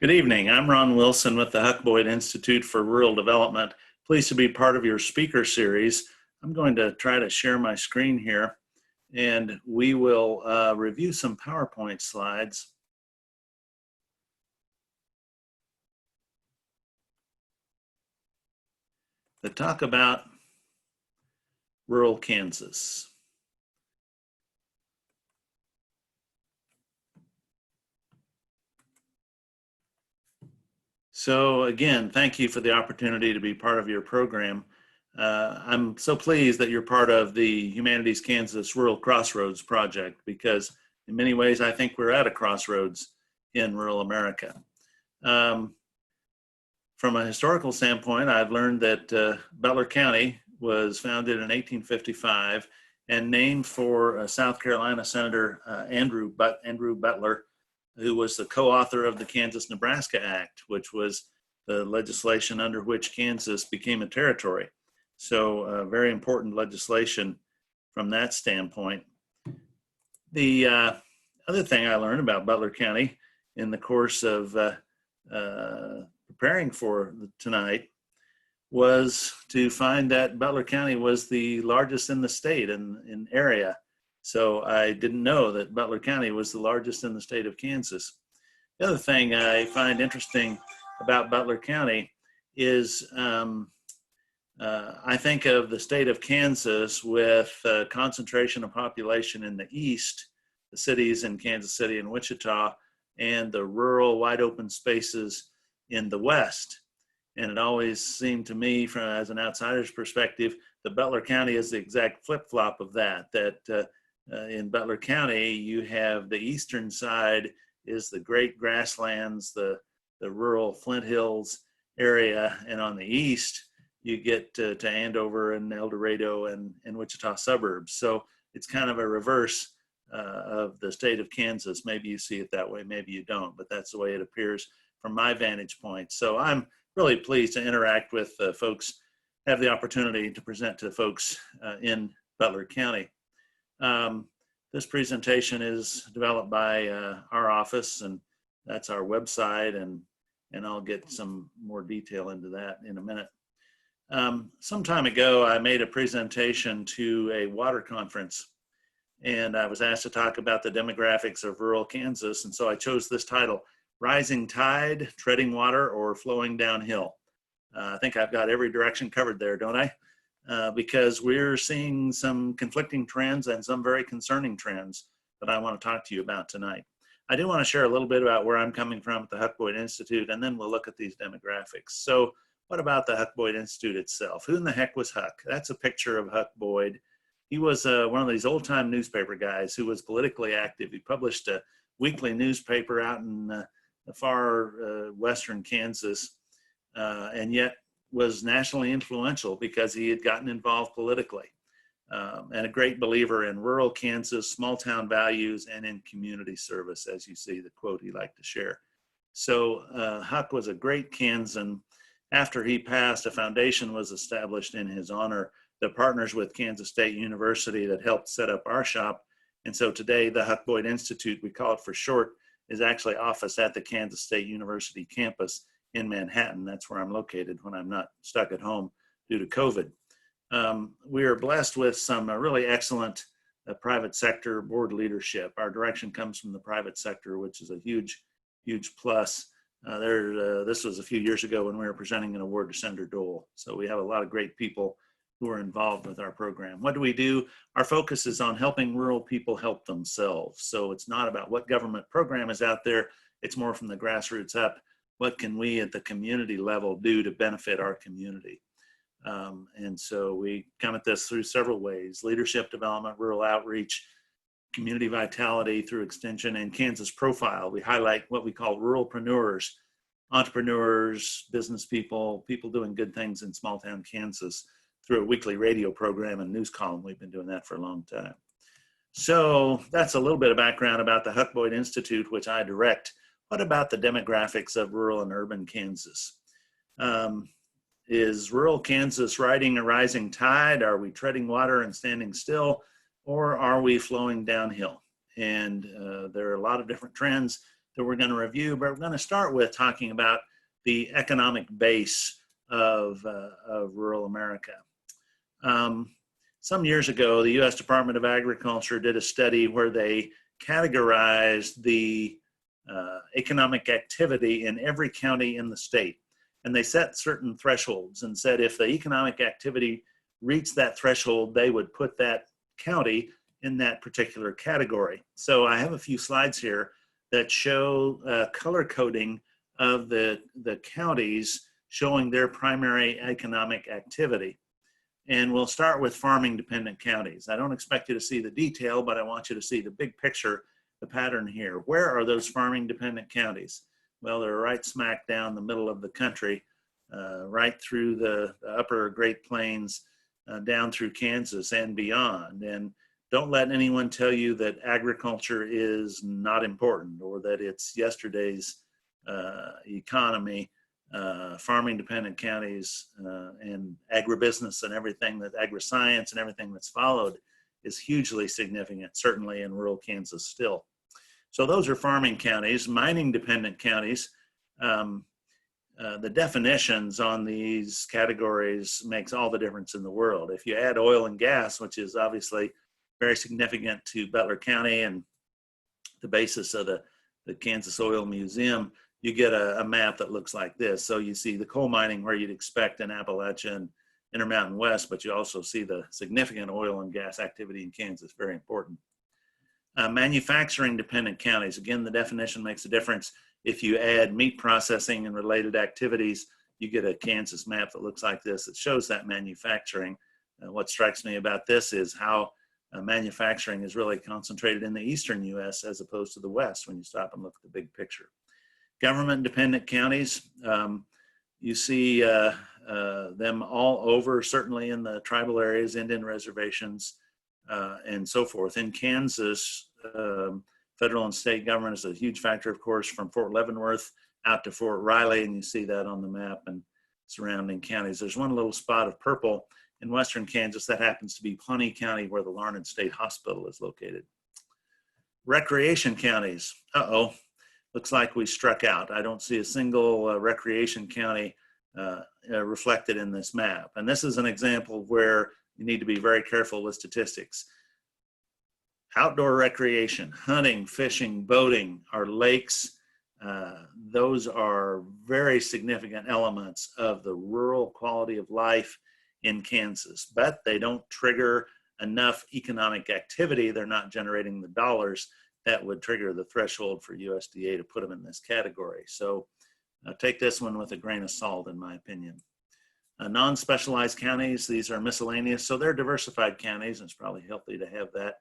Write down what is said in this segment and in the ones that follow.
Good evening. I'm Ron Wilson with the Huck Boyd Institute for Rural Development. Pleased to be part of your speaker series. I'm going to try to share my screen here, and we will review some PowerPoint slides. That talk about rural Kansas. So again, thank you for the opportunity to be part of your program. I'm so pleased that you're part of the Humanities Kansas Rural Crossroads project, because in many ways I think we're at a crossroads in rural America. From a historical standpoint, I've learned that Butler County was founded in 1855 and named for South Carolina Senator Andrew Butler, who was the co-author of the Kansas-Nebraska Act, which was the legislation under which Kansas became a territory. So very important legislation from that standpoint. The other thing I learned about Butler County in the course of preparing for tonight was to find that Butler County was the largest in the state in area. So I didn't know that Butler County was the largest in the state of Kansas. The other thing I find interesting about Butler County is I think of the state of Kansas with a concentration of population in the east, the cities in Kansas City and Wichita, and the rural wide open spaces in the west. And it always seemed to me, as an outsider's perspective, that Butler County is the exact flip-flop of that in Butler County, you have the eastern side is the great grasslands, the rural Flint Hills area, and on the east, you get to Andover and El Dorado and Wichita suburbs. So it's kind of a reverse of the state of Kansas. Maybe you see it that way, maybe you don't, but that's the way it appears from my vantage point. So I'm really pleased to interact with folks, have the opportunity to present to folks in Butler County. This presentation is developed by our office, and that's our website, and I'll get some more detail into that in a minute. Some time ago, I made a presentation to a water conference, and I was asked to talk about the demographics of rural Kansas, and so I chose this title, Rising Tide, Treading Water, or Flowing Downhill. I think I've got every direction covered there, don't I? Because we're seeing some conflicting trends and some very concerning trends that I want to talk to you about tonight. I do want to share a little bit about where I'm coming from at the Huck Boyd Institute, and then we'll look at these demographics. So what about the Huck Boyd Institute itself? Who in the heck was Huck? That's a picture of Huck Boyd. He was one of these old-time newspaper guys who was politically active. He published a weekly newspaper out in the far western Kansas, and yet was nationally influential because he had gotten involved politically, and a great believer in rural Kansas, small town values, and in community service, as you see the quote he liked to share. So Huck was a great Kansan. After he passed, a foundation was established in his honor that partners with Kansas State University that helped set up our shop. And so today the Huck Boyd Institute, we call it for short, is actually office at the Kansas State University campus in Manhattan. That's where I'm located when I'm not stuck at home due to COVID. We are blessed with some really excellent private sector board leadership. Our direction comes from the private sector, which is a huge, huge plus. This was a few years ago when we were presenting an award to Senator Dole. So we have a lot of great people who are involved with our program. What do we do? Our focus is on helping rural people help themselves. So it's not about what government program is out there. It's more from the grassroots up. What can we at the community level do to benefit our community? And so we come at this through several ways: leadership development, rural outreach, community vitality through extension, and Kansas Profile. We highlight what we call ruralpreneurs, entrepreneurs, business people, people doing good things in small town Kansas through a weekly radio program and news column. We've been doing that for a long time. So that's a little bit of background about the Huck Boyd Institute, which I direct. What about the demographics of rural and urban Kansas? Is rural Kansas riding a rising tide? Are we treading water and standing still? Or are we flowing downhill? And there are a lot of different trends that we're going to review, but we're going to start with talking about the economic base of rural America. Some years ago, the U.S. Department of Agriculture did a study where they categorized the economic activity in every county in the state. And they set certain thresholds and said if the economic activity reached that threshold, they would put that county in that particular category. So I have a few slides here that show color coding of the counties showing their primary economic activity. And we'll start with farming dependent counties. I don't expect you to see the detail, but I want you to see the big picture, the pattern here. Where are those farming dependent counties? Well, they're right smack down the middle of the country, right through the upper Great Plains, down through Kansas and beyond. And don't let anyone tell you that agriculture is not important or that it's yesterday's economy. Farming dependent counties and agribusiness and everything that agri-science and everything that's followed is hugely significant, certainly in rural Kansas still. So those are farming counties. Mining dependent counties, the definitions on these categories makes all the difference in the world. If you add oil and gas, which is obviously very significant to Butler County and the basis of the Kansas Oil Museum, you get a map that looks like this. So you see the coal mining where you'd expect in Appalachia and Intermountain West, but you also see the significant oil and gas activity in Kansas, very important. Manufacturing dependent counties, again, the definition makes a difference. If you add meat processing and related activities, you get a Kansas map that looks like this. It shows that manufacturing. What strikes me about this is how manufacturing is really concentrated in the eastern US as opposed to the west when you stop and look at the big picture. Government dependent counties, you see them all over, certainly in the tribal areas, Indian reservations, and so forth. In Kansas, federal and state government is a huge factor, of course, from Fort Leavenworth out to Fort Riley, and you see that on the map and surrounding counties. There's one little spot of purple in western Kansas that happens to be Pawnee County, where the Larned State Hospital is located. Recreation counties, looks like we struck out. I don't see a single recreation county reflected in this map. And this is an example where you need to be very careful with statistics. Outdoor recreation, hunting, fishing, boating, our lakes, those are very significant elements of the rural quality of life in Kansas, but they don't trigger enough economic activity. They're not generating the dollars that would trigger the threshold for USDA to put them in this category. So take this one with a grain of salt, in my opinion. Non-specialized counties, these are miscellaneous, so they're diversified counties, and it's probably healthy to have that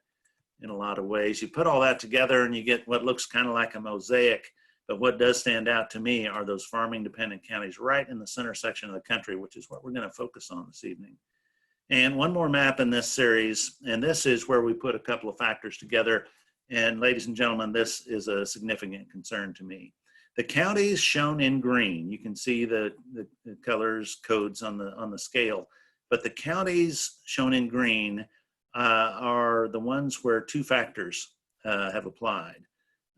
in a lot of ways. You put all that together and you get what looks kind of like a mosaic, but what does stand out to me are those farming dependent counties right in the center section of the country, which is what we're going to focus on this evening. And one more map in this series, and this is where we put a couple of factors together. And ladies and gentlemen, this is a significant concern to me. The counties shown in green, you can see the colors, codes on the scale, but the counties shown in green are the ones where two factors have applied.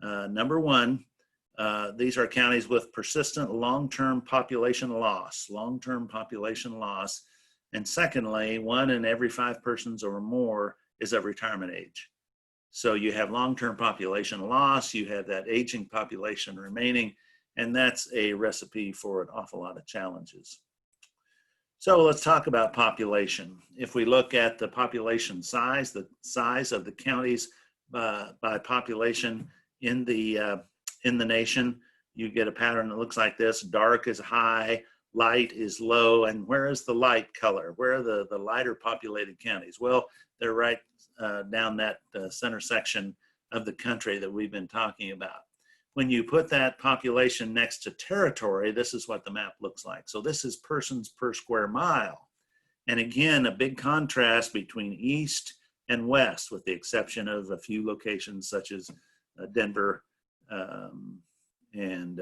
Number one, these are counties with persistent long-term population loss, And secondly, 1 in every 5 persons or more is of retirement age. So you have long-term population loss, you have that aging population remaining, and that's a recipe for an awful lot of challenges. So let's talk about population. If we look at the population size, the size of the counties by population in the nation, you get a pattern that looks like this. Dark is high, light is low, and where is the light color? Where are the lighter populated counties? Well, they're right down that center section of the country that we've been talking about. When you put that population next to territory, this is what the map looks like. So this is persons per square mile. And again, a big contrast between east and west, with the exception of a few locations such as Denver and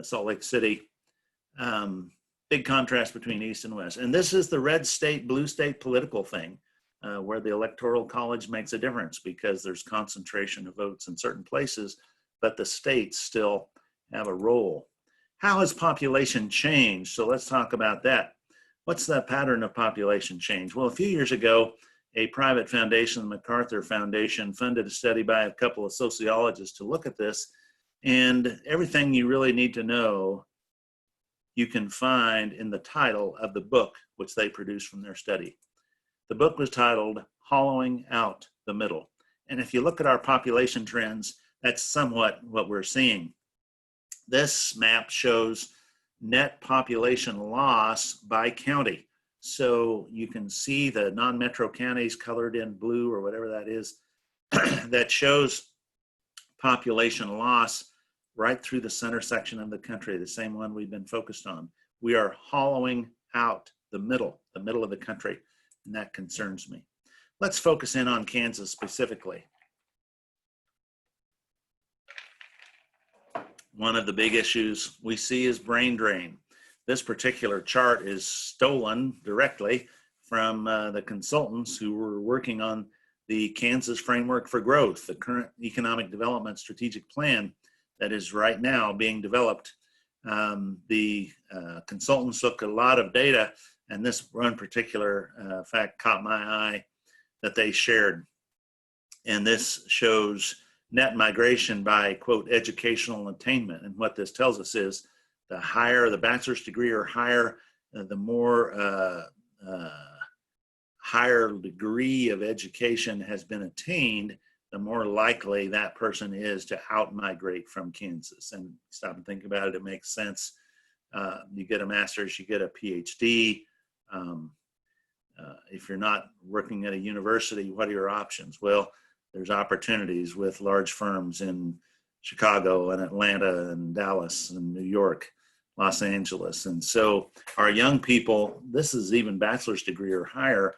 Salt Lake City. Big contrast between east and west. And this is the red state, blue state political thing, where the Electoral College makes a difference because there's concentration of votes in certain places but the states still have a role. How has population changed? So let's talk about that. What's the pattern of population change? Well, a few years ago, a private foundation, the MacArthur Foundation, funded a study by a couple of sociologists to look at this, and everything you really need to know you can find in the title of the book which they produced from their study. The book was titled Hollowing Out the Middle. And if you look at our population trends, that's somewhat what we're seeing. This map shows net population loss by county. So you can see the non-metro counties colored in blue or whatever that is, that shows population loss right through the center section of the country, the same one we've been focused on. We are hollowing out the middle of the country, and that concerns me. Let's focus in on Kansas specifically. One of the big issues we see is brain drain. This particular chart is stolen directly from the consultants who were working on the Kansas Framework for Growth, the current economic development strategic plan that is right now being developed. The consultants looked at a lot of data, and this one particular fact caught my eye that they shared. And this shows net migration by, quote, educational attainment. And what this tells us is the higher the bachelor's degree or higher, the more higher degree of education has been attained, the more likely that person is to out-migrate from Kansas. And stop and think about it, it makes sense. You get a master's, you get a PhD. If you're not working at a university, what are your options? Well, there's opportunities with large firms in Chicago and Atlanta and Dallas and New York, Los Angeles. And so our young people, this is even bachelor's degree or higher,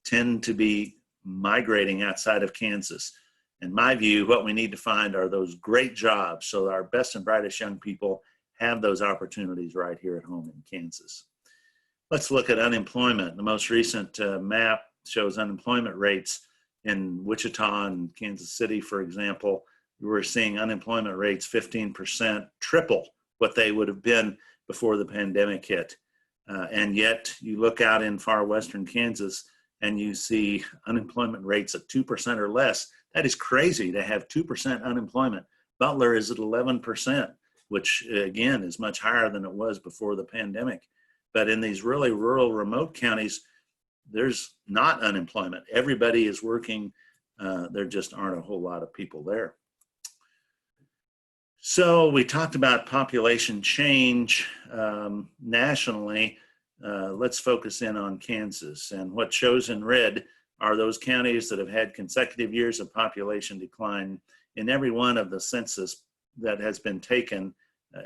tend to be migrating outside of Kansas. In my view, what we need to find are those great jobs so that our best and brightest young people have those opportunities right here at home in Kansas. Let's look at unemployment. The most recent map shows unemployment rates in Wichita and Kansas City, for example. We're seeing unemployment rates 15%, triple what they would have been before the pandemic hit. And yet you look out in far western Kansas and you see unemployment rates at 2% or less. That is crazy to have 2% unemployment. Butler is at 11%, which again is much higher than it was before the pandemic. But in these really rural, remote counties, there's not unemployment. Everybody is working. There just aren't a whole lot of people there. So we talked about population change nationally. Let's focus in on Kansas. And what shows in red are those counties that have had consecutive years of population decline in every one of the census that has been taken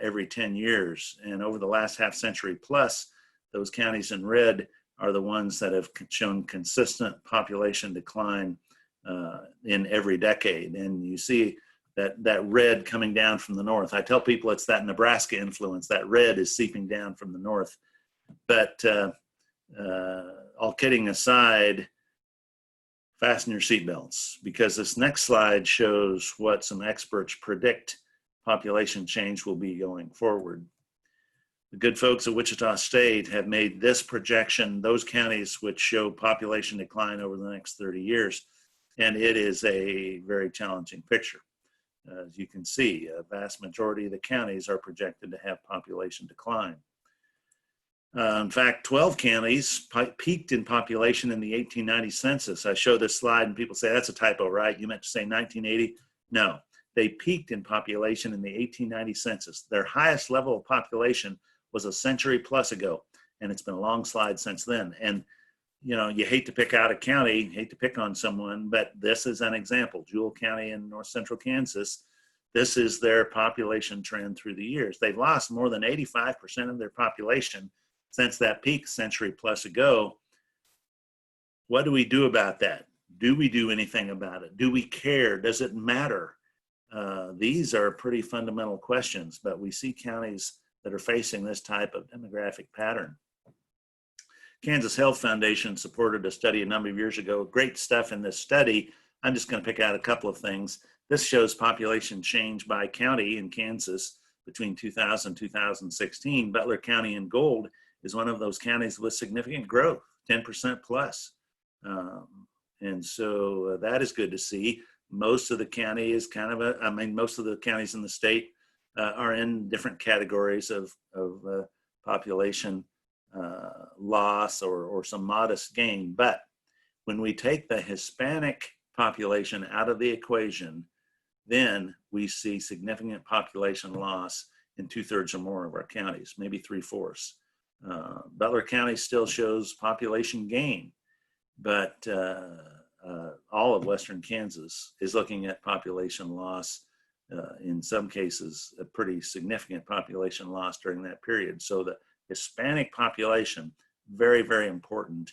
every 10 years. And over the last half century plus, those counties in red are the ones that have shown consistent population decline in every decade. And you see that red coming down from the north. I tell people it's that Nebraska influence. That red is seeping down from the north. But all kidding aside, fasten your seatbelts, because this next slide shows what some experts predict population change will be going forward. The good folks at Wichita State have made this projection, those counties which show population decline over the next 30 years, and it is a very challenging picture. As you can see, a vast majority of the counties are projected to have population decline. In fact, 12 counties peaked in population in the 1890 census. I show this slide and people say, that's a typo, right? You meant to say 1980? No, they peaked in population in the 1890 census. Their highest level of population was a century plus ago, and it's been a long slide since then. And you know, you hate to pick out a county, hate to pick on someone, but this is an example. Jewell County in north central Kansas, this is their population trend through the years. They've lost more than 85% of their population since that peak century plus ago. What do we do about that? Do we do anything about it? Do we care? Does it matter? These are pretty fundamental questions, but we see counties that are facing this type of demographic pattern. Kansas Health Foundation supported a study a number of years ago. Great stuff in this study. I'm just going to pick out a couple of things. This shows population change by county in Kansas between 2000 and 2016. Butler County in gold is one of those counties with significant growth, 10% plus. And so that is good to see. Most of the county is kind of most of the counties in the state are in different categories of population loss or some modest gain. But when we take the Hispanic population out of the equation, then we see significant population loss in 2/3 or more of our counties, maybe 3/4. Butler County still shows population gain, but all of Western Kansas is looking at population loss, in some cases, a pretty significant population loss during that period. So the Hispanic population, very, very important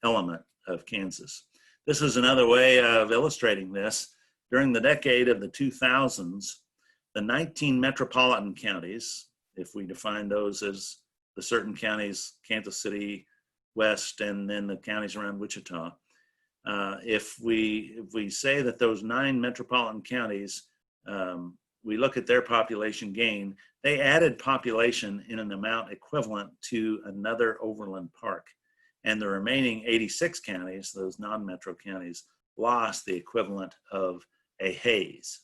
element of Kansas. This is another way of illustrating this. During the decade of the 2000s, the 19 metropolitan counties, if we define those as the certain counties, Kansas City, West, and then the counties around Wichita, if we say that those 9 metropolitan counties, we look at their population gain, they added population in an amount equivalent to another overland park. And the remaining 86 counties, those non-metro counties, lost the equivalent of a Hays.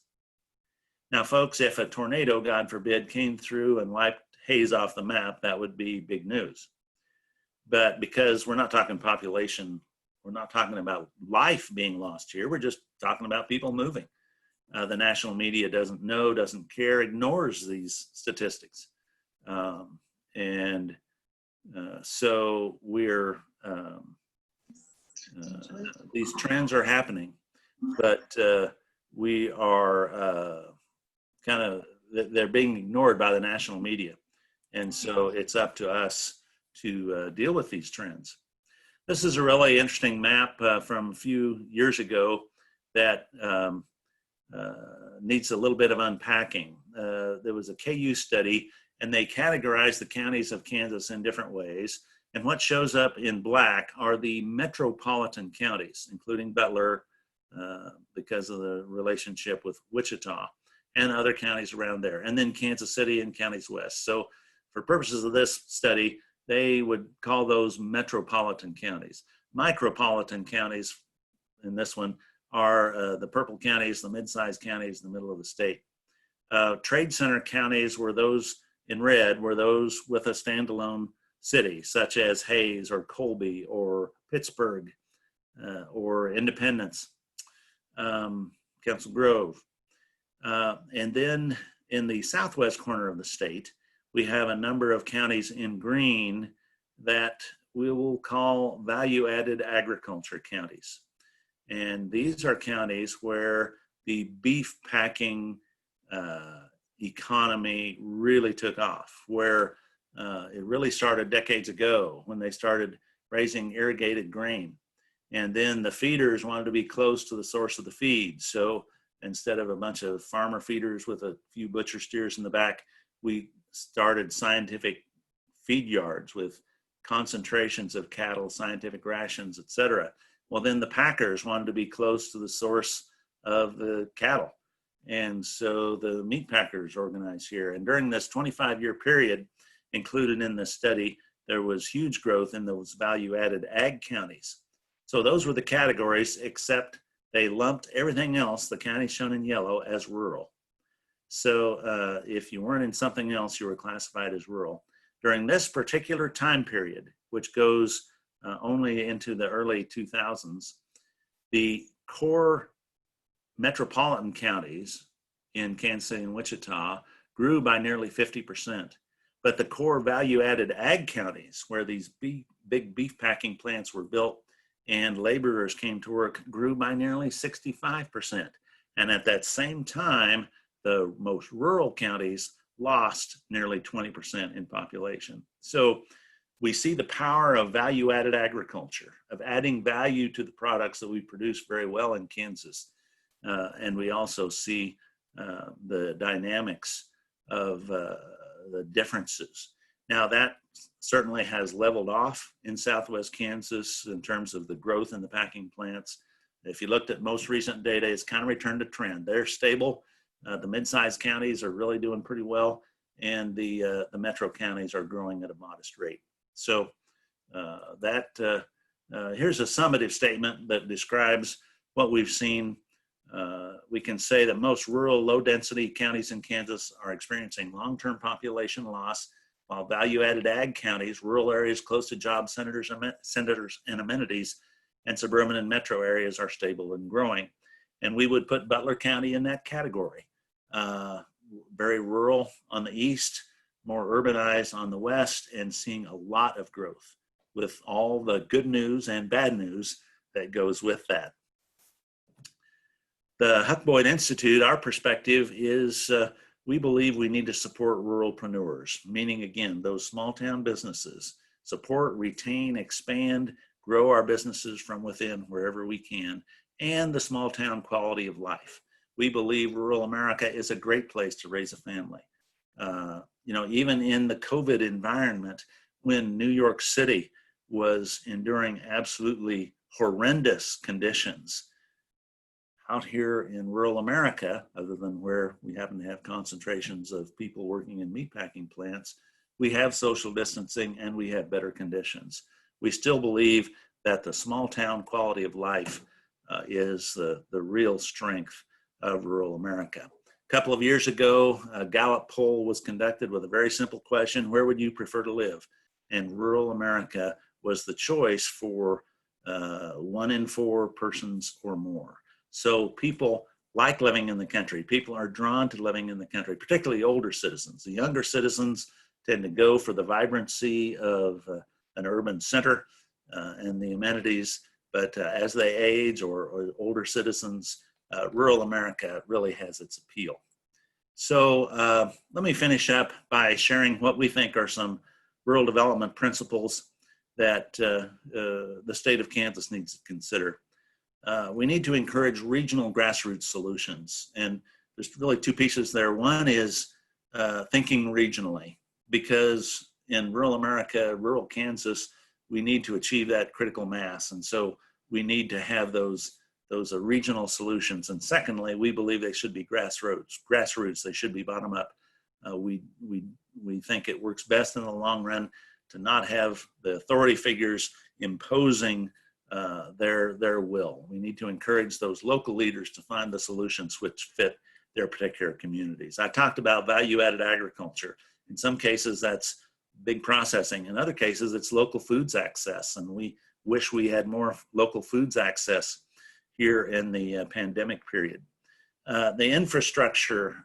Now, folks, if a tornado, God forbid, came through and wiped Hays off the map, that would be big news. But because we're not talking population, we're not talking about life being lost here, we're just talking about people moving. The national media doesn't know, doesn't care, ignores these statistics. So we're, these trends are happening, but we are they're being ignored by the national media. And so it's up to us to deal with these trends. This is a really interesting map from a few years ago that needs a little bit of unpacking. There was a KU study, and they categorized the counties of Kansas in different ways. And what shows up in black are the metropolitan counties, including Butler, because of the relationship with Wichita, and other counties around there, and then Kansas City and counties west. So for purposes of this study, they would call those metropolitan counties. Micropolitan counties in this one are the purple counties, the mid-sized counties in the middle of the state. Trade center counties were those in red, were those with a standalone city, such as Hays or Colby or Pittsburgh or Independence, Council Grove. And then in the southwest corner of the state, we have a number of counties in green that we will call value-added agriculture counties. And these are counties where the beef packing economy really took off, where it really started decades ago when they started raising irrigated grain. And then the feeders wanted to be close to the source of the feed. So instead of a bunch of farmer feeders with a few butcher steers in the back, we started scientific feed yards with concentrations of cattle, scientific rations, etc. Well, then the packers wanted to be close to the source of the cattle. And so the meat packers organized here. And during this 25-year period included in this study, there was huge growth in those value-added ag counties. So those were the categories, except they lumped everything else, the counties shown in yellow, as rural. So if you weren't in something else, you were classified as rural. During this particular time period, which goes only into the early 2000s, the core metropolitan counties in Kansas City and Wichita grew by nearly 50%. But the core value-added ag counties, where these big beef packing plants were built and laborers came to work, grew by nearly 65%. And at that same time, the most rural counties lost nearly 20% in population. So we see the power of value-added agriculture, of adding value to the products that we produce very well in Kansas. And we also see the dynamics of the differences. Now that certainly has leveled off in Southwest Kansas in terms of the growth in the packing plants. If you looked at most recent data, it's kind of returned to trend. They're stable. The mid-sized counties are really doing pretty well, and the metro counties are growing at a modest rate. So here's a summative statement that describes what we've seen. We can say that most rural, low-density counties in Kansas are experiencing long-term population loss, while value-added ag counties, rural areas close to job centers and amenities, and suburban and metro areas are stable and growing. And we would put Butler County in that category. Very rural on the east, more urbanized on the west, and seeing a lot of growth with all the good news and bad news that goes with that. The Huck Boyd Institute, our perspective is we believe we need to support ruralpreneurs, meaning, again, those small town businesses. Support, retain, expand, grow our businesses from within wherever we can, and the small town quality of life. We believe rural America is a great place to raise a family. Even in the COVID environment, when New York City was enduring absolutely horrendous conditions, out here in rural America, other than where we happen to have concentrations of people working in meatpacking plants, we have social distancing and we have better conditions. We still believe that the small town quality of life is the real strength of rural America. A couple of years ago, a Gallup poll was conducted with a very simple question: where would you prefer to live? And rural America was the choice for 1 in 4 persons or more. So people like living in the country. People are drawn to living in the country, particularly older citizens. The younger citizens tend to go for the vibrancy of an urban center and the amenities, but as they age or older citizens, rural America really has its appeal. So let me finish up by sharing what we think are some rural development principles that the state of Kansas needs to consider. We need to encourage regional grassroots solutions. And there's really 2 pieces there. One is thinking regionally, because in rural America, rural Kansas, we need to achieve that critical mass. And so we need to have those regional solutions. And secondly, we believe they should be grassroots. They should be bottom up. We think it works best in the long run to not have the authority figures imposing their will. We need to encourage those local leaders to find the solutions which fit their particular communities. I talked about value-added agriculture. In some cases, that's big processing. In other cases, it's local foods access. And we wish we had more local foods access here in the pandemic period. The infrastructure,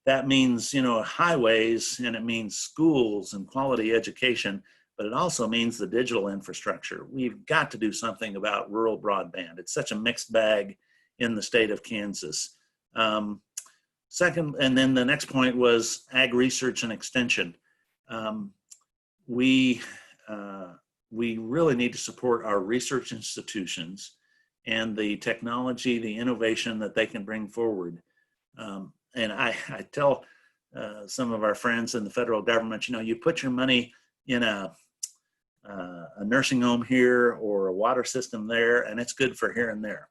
that means, highways, and it means schools and quality education, but it also means the digital infrastructure. We've got to do something about rural broadband. It's such a mixed bag in the state of Kansas. Second, and then the next point was ag research and extension. We really need to support our research institutions and the technology, the innovation that they can bring forward. And I tell some of our friends in the federal government, you put your money in a nursing home here or a water system there, and it's good for here and there.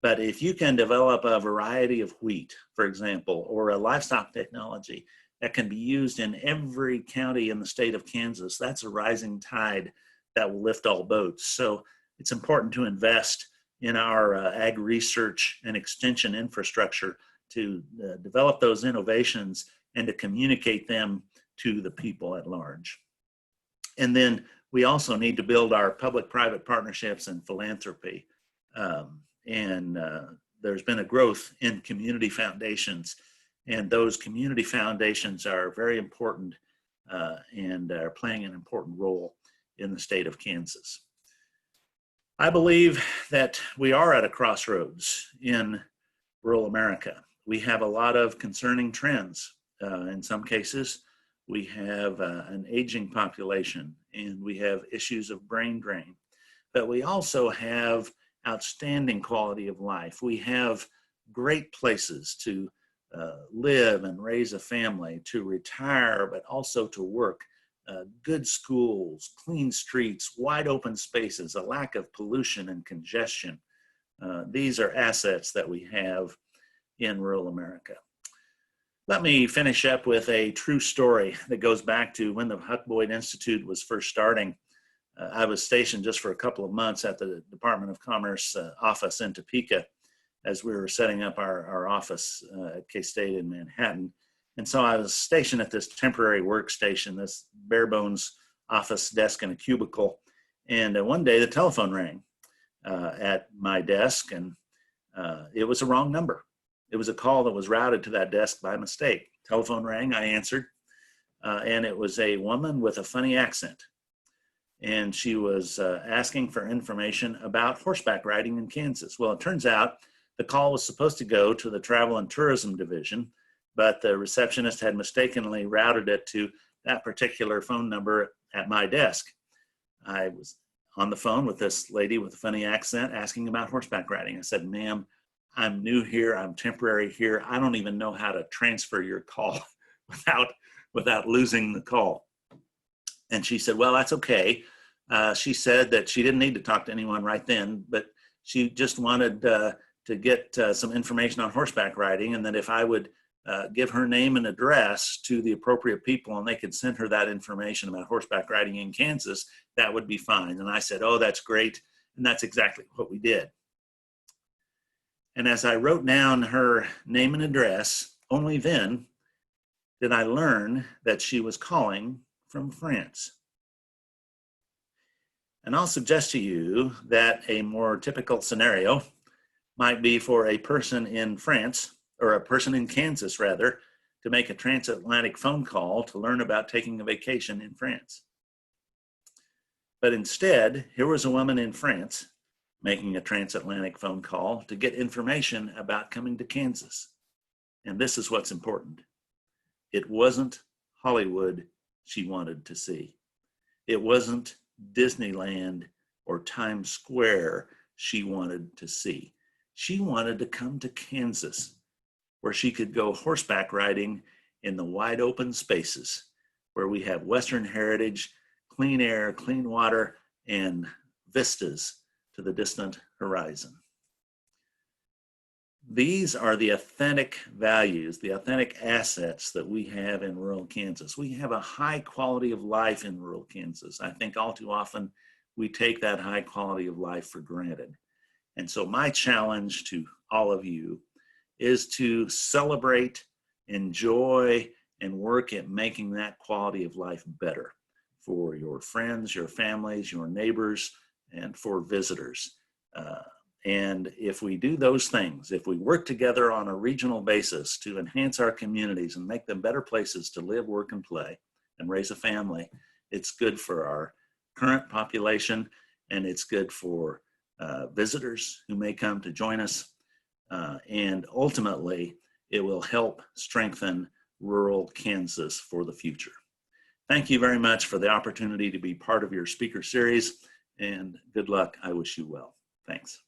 But if you can develop a variety of wheat, for example, or a livestock technology that can be used in every county in the state of Kansas, that's a rising tide that will lift all boats. So it's important to invest in our ag research and extension infrastructure to develop those innovations and to communicate them to the people at large. And then we also need to build our public-private partnerships and philanthropy. There's been a growth in community foundations, and those community foundations are very important and are playing an important role in the state of Kansas. I believe that we are at a crossroads in rural America. We have a lot of concerning trends. In some cases, we have an aging population, and we have issues of brain drain. But we also have outstanding quality of life. We have great places to live and raise a family, to retire, but also to work. Good schools, clean streets, wide open spaces, a lack of pollution and congestion. These are assets that we have in rural America. Let me finish up with a true story that goes back to when the Huck Boyd Institute was first starting. I was stationed just for a couple of months at the Department of Commerce office in Topeka as we were setting up our office at K-State in Manhattan. And so I was stationed at this temporary workstation, this bare bones office desk in a cubicle. And one day the telephone rang at my desk, and it was a wrong number. It was a call that was routed to that desk by mistake. Telephone rang, I answered, and it was a woman with a funny accent. And she was asking for information about horseback riding in Kansas. Well, it turns out the call was supposed to go to the Travel and Tourism Division, but the receptionist had mistakenly routed it to that particular phone number at my desk. I was on the phone with this lady with a funny accent asking about horseback riding. I said, "Ma'am, I'm new here, I'm temporary here. I don't even know how to transfer your call without losing the call." And she said, "Well, that's okay." She said that she didn't need to talk to anyone right then, but she just wanted to get some information on horseback riding, and that if I would give her name and address to the appropriate people and they could send her that information about horseback riding in Kansas, that would be fine. And I said, "Oh, that's great." And that's exactly what we did. And as I wrote down her name and address, only then did I learn that she was calling from France. And I'll suggest to you that a more typical scenario might be for a person in France, or a person in Kansas rather, to make a transatlantic phone call to learn about taking a vacation in France. But instead, here was a woman in France making a transatlantic phone call to get information about coming to Kansas. And this is what's important. It wasn't Hollywood she wanted to see. It wasn't Disneyland or Times Square she wanted to see. She wanted to come to Kansas, where she could go horseback riding in the wide open spaces where we have Western heritage, clean air, clean water, and vistas to the distant horizon. These are the authentic values, the authentic assets that we have in rural Kansas. We have a high quality of life in rural Kansas. I think all too often we take that high quality of life for granted. And so my challenge to all of you is to celebrate, enjoy, and work at making that quality of life better for your friends, your families, your neighbors, and for visitors. And if we do those things, if we work together on a regional basis to enhance our communities and make them better places to live, work, and play, and raise a family, it's good for our current population, and it's good for visitors who may come to join us. And ultimately, it will help strengthen rural Kansas for the future. Thank you very much for the opportunity to be part of your speaker series, and good luck. I wish you well. Thanks.